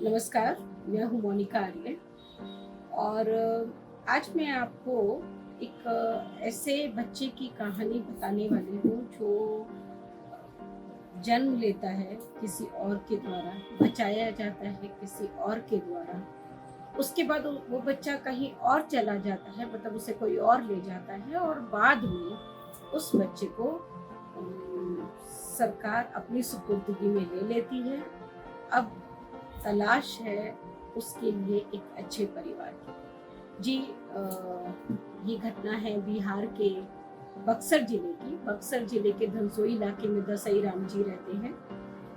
नमस्कार, मैं हूँ मोनिका आर्य और आज मैं आपको एक ऐसे बच्चे की कहानी बताने वाली हूँ जो जन्म लेता है किसी और के द्वारा, बचाया जाता है किसी और के द्वारा। उसके बाद वो बच्चा कहीं और चला जाता है, मतलब उसे कोई और ले जाता है और बाद में उस बच्चे को सरकार अपनी सुपुर्दगी में ले लेती है। अब तलाश है उसके लिए एक अच्छे परिवार की। जी, ये घटना है बिहार के बक्सर जिले की। बक्सर जिले के धनसोई इलाके में दसई राम जी रहते हैं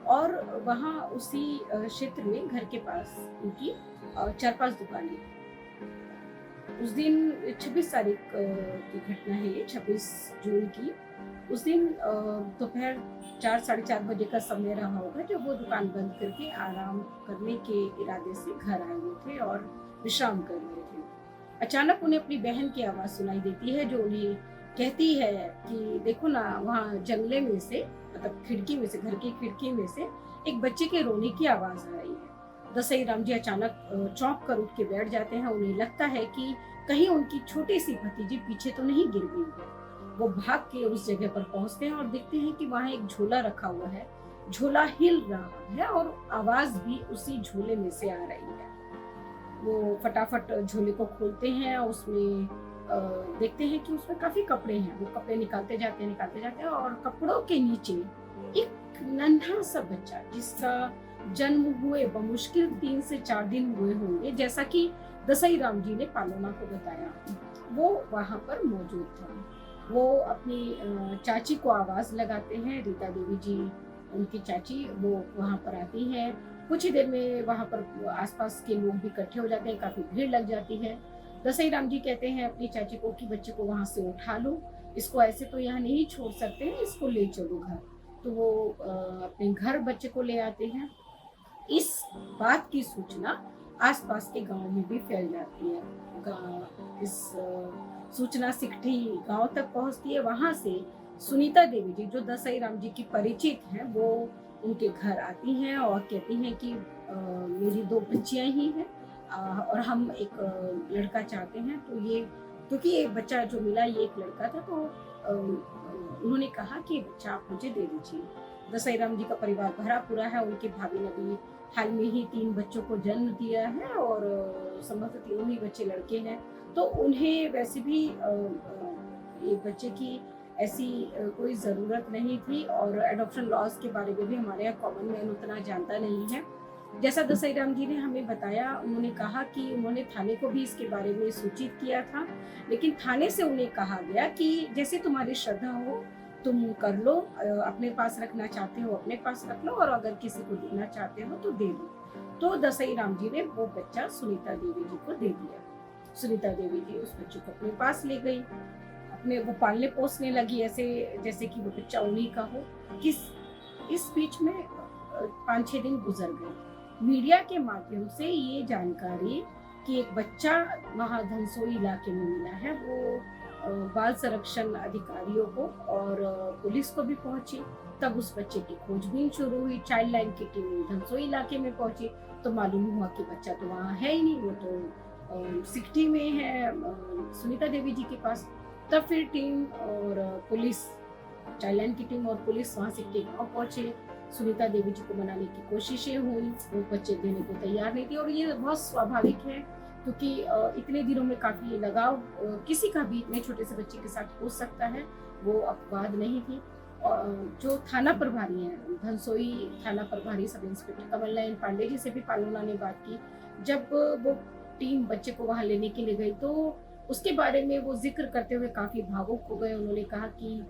और वहाँ उसी क्षेत्र में घर के पास उनकी 4-5 दुकानें हैं। उस दिन 26 तारीख की घटना है ये, 26 जून की। उस दिन दोपहर 4 साढ़े 4 बजे का समय रहा होगा जब वो दुकान बंद करके आराम करने के इरादे से घर आए हुए थे और विश्राम कर रहे थे। अचानक उन्हें अपनी बहन की आवाज़ सुनाई देती है जो उन्हें कहती है कि देखो ना, वहाँ जंगले में से, मतलब खिड़की में से, घर की खिड़की में से एक बच्चे के रोने की आवाज़ आ रही है। दसई राम जी अचानक चौंक कर उठ के बैठ जाते हैं। उन्हें लगता है कि कहीं उनकी छोटी सी भतीजी पीछे तो नहीं गिर गई है। वो भाग के उस जगह पर पहुंचते हैं और देखते हैं कि वहाँ एक झोला रखा हुआ है। झोला हिल रहा है और आवाज भी उसी झोले में से आ रही है। वो फटाफट झोले को खोलते हैं और उसमें देखते हैं कि उसमें काफी कपड़े हैं। वो कपड़े निकालते जाते हैं और कपड़ों के नीचे एक नन्हा सा बच्चा, जिसका जन्म हुए बमुश्किल 3 से 4 दिन हुए होंगे, जैसा कि दसई राम जी ने पालोना को बताया, वो वहां पर मौजूद था। वो अपनी चाची को आवाज लगाते हैं, रीता देवी जी उनकी चाची, वो वहां पर आती हैं। कुछ ही देर में वहां पर आसपास के लोग भी इकट्ठे हो जाते हैं, काफी भीड़ लग जाती है। दसई राम जी कहते हैं अपनी चाची को कि बच्चे को वहां से उठा लो, इसको ऐसे तो यहाँ नहीं छोड़ सकते, इसको ले चलो घर। तो वो अपने घर बच्चे को ले आते हैं। इस बात की सूचना आसपास के गांव में भी फैल जाती है। इस सूचना सिकठी गांव तक पहुंचती है। वहां से सुनीता देवी जी, जो दसई राम जी की परिचित हैं, वो उनके घर आती हैं और कहती हैं कि मेरी 2 बच्चियां ही हैं और हम एक लड़का चाहते हैं। तो ये, क्योंकि ये बच्चा जो मिला ये एक लड़का था, तो उन्होंने कहा कि बच्चा आप मुझे दे दीजिए। दसई राम जी का परिवार भरा पूरा है। उनकी भाभी ने भी हाल में ही 3 बच्चों को जन्म दिया है और संभवतः तीनों ही बच्चे लड़के हैं। तो उन्हें वैसे भी ये बच्चे की ऐसी कोई ज़रूरत नहीं थी और एडॉप्शन लॉज के बारे में भी हमारे यहाँ कॉमन मैन उतना जानता नहीं है। जैसा दसई राम जी ने हमें बताया, उन्होंने कहा कि उन्होंने थाने को भी इसके बारे में सूचित किया था, लेकिन थाने से उन्हें कहा गया कि जैसे तुम्हारी श्रद्धा हो तुम कर लो, अपने पास रखना चाहते हो अपने पास रख लो और अगर किसी को देना चाहते हो तो दे दो। तो दसई राम जी ने वो बच्चा सुनीता देवी जी को दे दिया। सुनीता देवी जी उस बच्चे को अपने पास ले गई, अपने वो पालने पोसने लगी, ऐसे जैसे कि वो बच्चा उन्हीं का हो। किस इस बीच में 5-6 दिन गुजर गए। मीडिया के माध्यम से ये जानकारी कि एक बच्चा वहाँ धनसोई इलाके में मिला है, वो बाल संरक्षण अधिकारियों को और पुलिस को भी पहुंची। तब उस बच्चे की खोजबीन शुरू हुई। चाइल्ड लाइन की टीम धनसोई इलाके में पहुंची तो मालूम हुआ कि बच्चा तो वहाँ है ही नहीं, वो तो सिकठी में है सुनीता देवी जी के पास। तब फिर टीम और पुलिस, चाइल्ड लाइन की टीम और पुलिस वहाँ सिकठी गाँव पहुंचे। सुनीता देवी जी को मनाने की कोशिशें हुई, वो बच्चे देने को तैयार नहीं थी और ये बहुत स्वाभाविक है क्योंकि इतने दिनों में काफी लगाव किसी का भी इतने छोटे से बच्चे के साथ हो सकता है, वो अपवाद नहीं थी। और जो थाना प्रभारी हैं, धनसोई थाना प्रभारी सब इंस्पेक्टर कमल नयन पांडे जी से भी पालोना ने बात की। जब वो टीम बच्चे को वहां लेने के लिए गई तो उसके बारे में वो जिक्र करते हुए काफी भावुक हो गए। उन्होंने कहा कि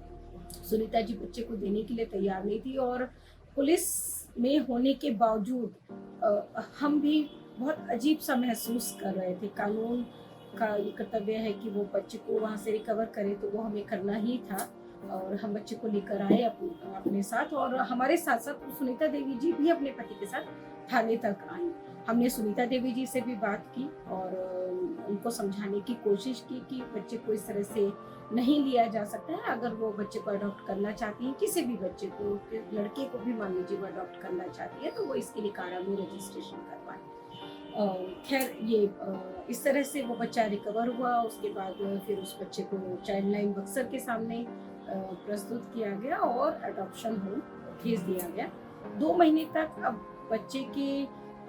सुनीता जी बच्चे को देने के लिए तैयार नहीं थी और पुलिस में होने के बावजूद हम भी बहुत अजीब सा महसूस कर रहे थे। कानून का ये कर्तव्य है कि वो बच्चे को वहाँ से रिकवर करे, तो वो हमें करना ही था और हम बच्चे को लेकर आए अपने साथ और हमारे साथ साथ सुनीता देवी जी भी अपने पति के साथ थाने तक आई। हमने सुनीता देवी जी से भी बात की और उनको समझाने की कोशिश की कि बच्चे को इस तरह से नहीं लिया जा सकता है। अगर वो बच्चे को अडॉप्ट करना चाहती है, किसी भी बच्चे को, लड़के को भी मान लीजिए वो अडॉप्ट करना चाहती है, तो वो इसके लिए कारा में रजिस्ट्रेशन करवाए। खैर ये इस तरह से वो बच्चा रिकवर हुआ। उसके बाद फिर उस बच्चे को चाइल्ड लाइन बक्सर के सामने प्रस्तुत किया गया और अडॉप्शन होम भेज दिया गया। 2 महीने तक अब बच्चे के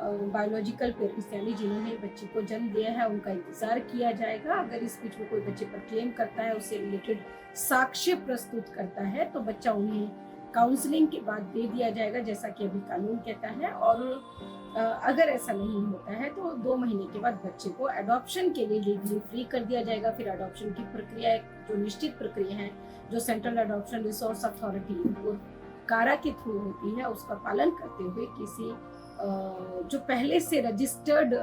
बायोलॉजिकल पेरेंट्स यानी जिन्होंने बच्चे को जन्म दिया है उनका इंतज़ार किया जाएगा। अगर इस बीच में कोई बच्चे पर क्लेम करता है, उससे रिलेटेड साक्ष्य प्रस्तुत करता है, तो बच्चा उन्हें काउंसलिंग के बाद दे दिया जाएगा, जैसा कि अभी कानून कहता है। और अगर ऐसा नहीं होता है तो 2 महीने के बाद बच्चे को अडॉप्शन के लिए लीगली फ्री कर दिया जाएगा। फिर अडॉप्शन की प्रक्रिया एक जो निश्चित प्रक्रिया है, जो सेंट्रल अडॉप्शन रिसोर्स अथॉरिटी कारा के थ्रू होती है, उसका पालन करते हुए किसी जो पहले से रजिस्टर्ड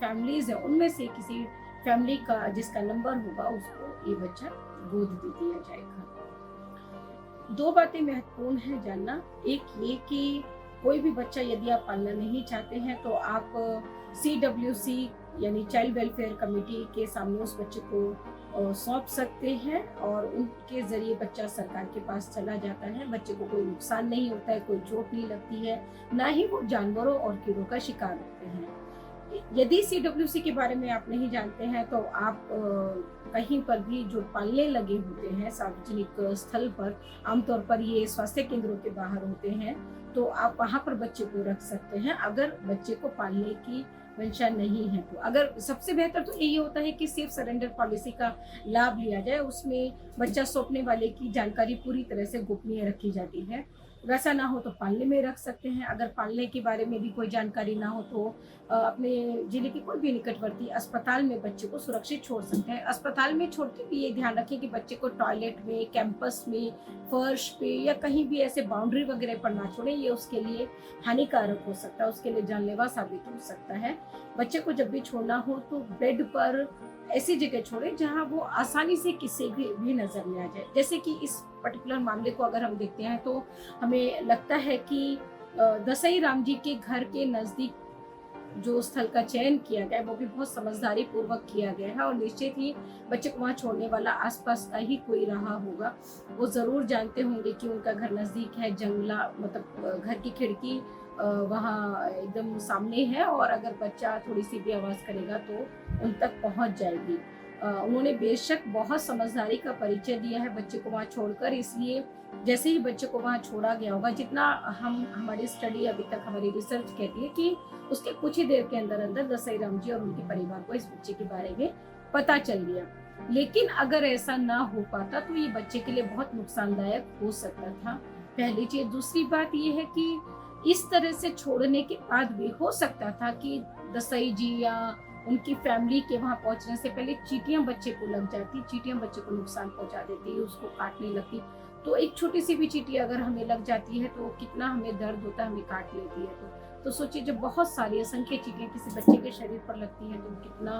फैमिलीज है उनमें से किसी फैमिली का जिसका नंबर होगा उसको ये बच्चा गोद दे दिया जाएगा। 2 बातें महत्वपूर्ण है जानना। एक ये कि कोई भी बच्चा यदि आप पालना नहीं चाहते हैं तो आप CWC यानी चाइल्ड वेलफेयर कमेटी के सामने उस बच्चे को सौंप सकते हैं और उनके जरिए बच्चा सरकार के पास चला जाता है। बच्चे को कोई नुकसान नहीं होता है, कोई चोट नहीं लगती है, ना ही वो जानवरों और कीड़ों का शिकार होते हैं। यदि CWC के बारे में आप नहीं जानते हैं तो आप कहीं पर भी जो पालने लगे होते हैं सार्वजनिक स्थल पर, आमतौर पर ये स्वास्थ्य केंद्रों के बाहर होते हैं, तो आप वहाँ पर बच्चे को रख सकते हैं अगर बच्चे को पालने की मंशा नहीं है। तो अगर सबसे बेहतर तो यही होता है कि सेफ सरेंडर पॉलिसी का लाभ लिया जाए, उसमें बच्चा सौंपने वाले की जानकारी पूरी तरह से गोपनीय रखी जाती है। वैसा ना हो तो पालने में रख सकते हैं। अगर पालने के बारे में भी कोई जानकारी ना हो तो अपने जिले के कोई भी निकटवर्ती अस्पताल में बच्चे को सुरक्षित छोड़ सकते हैं। अस्पताल में छोड़ते भी ये ध्यान रखें कि बच्चे को टॉयलेट में, कैंपस में, फर्श पे या कहीं भी ऐसे बाउंड्री वगैरह पर ना छोड़ें, ये उसके लिए हानिकारक हो सकता है, उसके लिए जानलेवा साबित हो सकता है। बच्चे को जब भी छोड़ना हो तो बेड पर ऐसी जगह छोड़े जहां वो आसानी से किसी भी नजर में आ जाए। जैसे कि इस पर्टिकुलर मामले को अगर हम देखते हैं तो हमें लगता है कि दसई राम जी के घर के नजदीक जो स्थल का चयन किया गया है वो भी बहुत समझदारी पूर्वक किया गया है और निश्चित ही बच्चे को वहाँ छोड़ने वाला आसपास का ही कोई रहा होगा। वो जरूर जानते होंगे कि उनका घर नजदीक है, जंगला मतलब घर की खिड़की वहाँ एकदम सामने है और अगर बच्चा थोड़ी सी भी आवाज करेगा तो उन तक पहुंच जाएगी। उन्होंने बेशक बहुत समझदारी का परिचय दिया है बच्चे को वहाँ छोड़कर, इसलिए जैसे ही बच्चे को वहाँ छोड़ा गया होगा, जितना हमारी स्टडी अभी तक हमारी रिसर्च कहती है कि उसके कुछ ही देर के अंदर अंदर दसई राम जी और उनके परिवार को इस बच्चे के बारे में पता चल गया। लेकिन अगर ऐसा ना हो पाता तो ये बच्चे के लिए बहुत नुकसानदायक हो सकता था, पहली चीज। दूसरी बात ये है कि इस तरह से छोड़ने के बाद भी हो सकता था कि दसई जी या उनकी फैमिली के वहां पहुंचने से पहले चींटियां बच्चे को लग जाती, चींटियां बच्चे को नुकसान पहुंचा देती, उसको काटने लगती। तो एक छोटी सी भी चींटी अगर हमें लग जाती है तो कितना हमें दर्द होता है, हमें काट लेती है। तो सोचिए जब बहुत सारी असंख्य चींटियां किसी बच्चे के शरीर पर लगती हैं तो कितना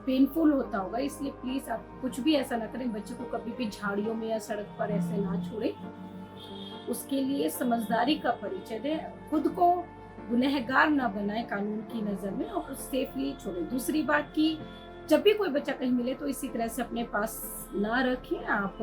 पेनफुल होता होगा। इसलिए प्लीज आप कुछ भी ऐसा ना करें, बच्चे को कभी भी झाड़ियों में या सड़क पर ऐसे ना छोड़ें। उसके लिए समझदारी का परिचय दें, खुद को गुनहगार ना बनाए कानून की नजर में और सेफली छोड़े। दूसरी बात कि जब भी कोई बच्चा कहीं मिले तो इसी तरह से अपने पास ना रखें। आप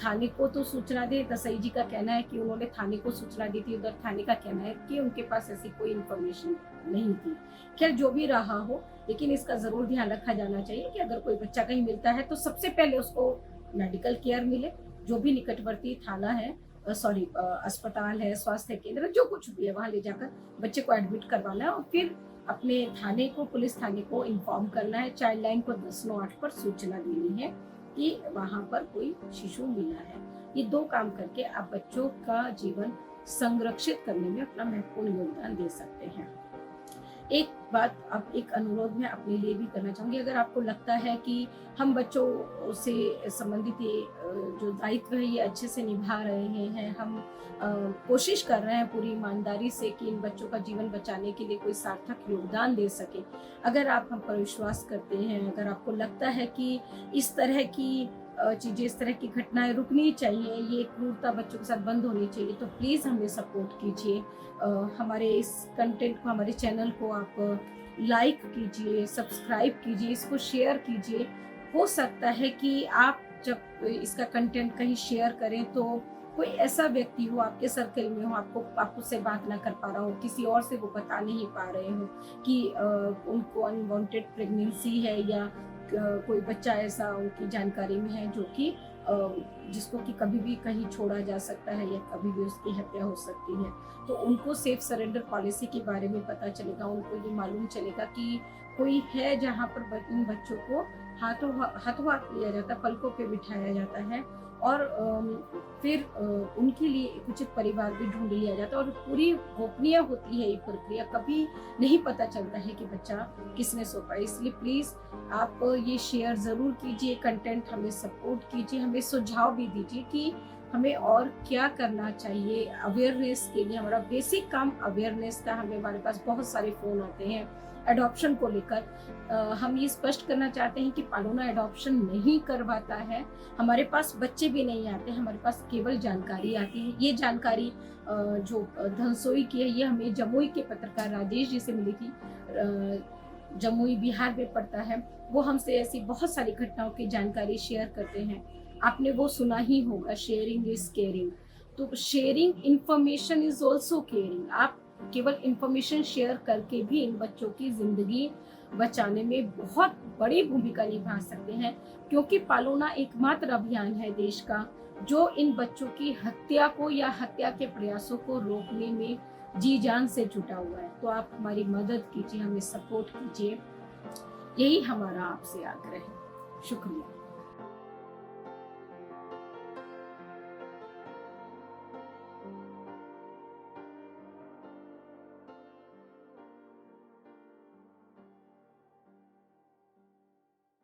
थाने को तो सूचना दें। दसई जी का कहना है कि उन्होंने थाने को सूचना दी थी, उधर थाने का कहना है कि उनके पास ऐसी कोई इंफॉर्मेशन नहीं थी। खैर जो भी रहा हो, लेकिन इसका जरूर ध्यान रखा जाना चाहिए कि अगर कोई बच्चा कहीं मिलता है तो सबसे पहले उसको मेडिकल केयर मिले। जो भी निकटवर्ती थाना है, अस्पताल है, स्वास्थ्य केंद्र, जो कुछ भी है, वहां ले जाकर बच्चे को एडमिट करवाना है और फिर अपने थाने को, पुलिस थाने को इन्फॉर्म करना है। चाइल्ड लाइन को 1098 पर सूचना देनी है कि वहां पर कोई शिशु मिला है। ये 2 काम करके आप बच्चों का जीवन संरक्षित करने में अपना महत्वपूर्ण योगदान दे सकते हैं। एक बात, अब एक अनुरोध मैं अपने लिए भी करना चाहूँगी। अगर आपको लगता है कि हम बच्चों से संबंधित ये जो दायित्व है ये अच्छे से निभा रहे हैं, हम कोशिश कर रहे हैं पूरी ईमानदारी से कि इन बच्चों का जीवन बचाने के लिए कोई सार्थक योगदान दे सके, अगर आप हम पर विश्वास करते हैं, अगर आपको लगता है कि इस तरह की चीज़ें, इस तरह की घटनाएं रुकनी चाहिए, ये क्रूरता बच्चों के साथ बंद होनी चाहिए, तो प्लीज़ हमें सपोर्ट कीजिए। हमारे इस कंटेंट को, हमारे चैनल को आप लाइक कीजिए, सब्सक्राइब कीजिए, इसको शेयर कीजिए। हो सकता है कि आप जब इसका कंटेंट कहीं शेयर करें तो कोई ऐसा व्यक्ति हो आपके सर्कल में हो, आप उससे बात ना कर पा रहा हो, किसी और से वो बता नहीं पा रहे हो कि उनको अनवांटेड प्रेगनेंसी है या कोई बच्चा ऐसा उनकी जानकारी में है जो कि जिसको कि कभी भी कहीं छोड़ा जा सकता है या कभी भी उसकी हत्या हो सकती है, तो उनको सेफ सरेंडर पॉलिसी के बारे में पता चलेगा। उनको ये मालूम चलेगा कि कोई है जहाँ पर इन बच्चों को हाथों हाथ लिया जाता है, पलकों पे बिठाया जाता है और फिर उनके लिए एक उचित परिवार भी ढूंढ लिया जाता है और पूरी गोपनीय होती है ये प्रक्रिया, कभी नहीं पता चलता है कि बच्चा किसने सौंपा। इसलिए प्लीज़ आप ये शेयर ज़रूर कीजिए, कंटेंट हमें सपोर्ट कीजिए, हमें सुझाव भी दीजिए कि हमें और क्या करना चाहिए अवेयरनेस के लिए। हमारा बेसिक काम अवेयरनेस का, हमारे पास बहुत सारे फ़ोन आते हैं एडॉप्शन को लेकर। हम ये स्पष्ट करना चाहते हैं कि पालोना एडॉप्शन नहीं करवाता है, हमारे पास बच्चे भी नहीं आते, हमारे पास केवल जानकारी आती है। ये जानकारी जो धनसोई की है, ये हमें जमुई के पत्रकार राजेश जी से मिली थी। जमुई बिहार में पड़ता है, वो हमसे ऐसी बहुत सारी घटनाओं की जानकारी शेयर करते हैं। आपने वो सुना ही होगा, शेयरिंग इज केयरिंग। तो sharing information is also caring. आप केवल इंफॉर्मेशन शेयर करके भी इन बच्चों की जिंदगी बचाने में बहुत बड़ी भूमिका निभा सकते हैं, क्योंकि पालोना एकमात्र अभियान है देश का जो इन बच्चों की हत्या को या हत्या के प्रयासों को रोकने में जी जान से जुटा हुआ है। तो आप हमारी मदद कीजिए, हमें सपोर्ट कीजिए, यही हमारा आपसे आग्रह है। शुक्रिया।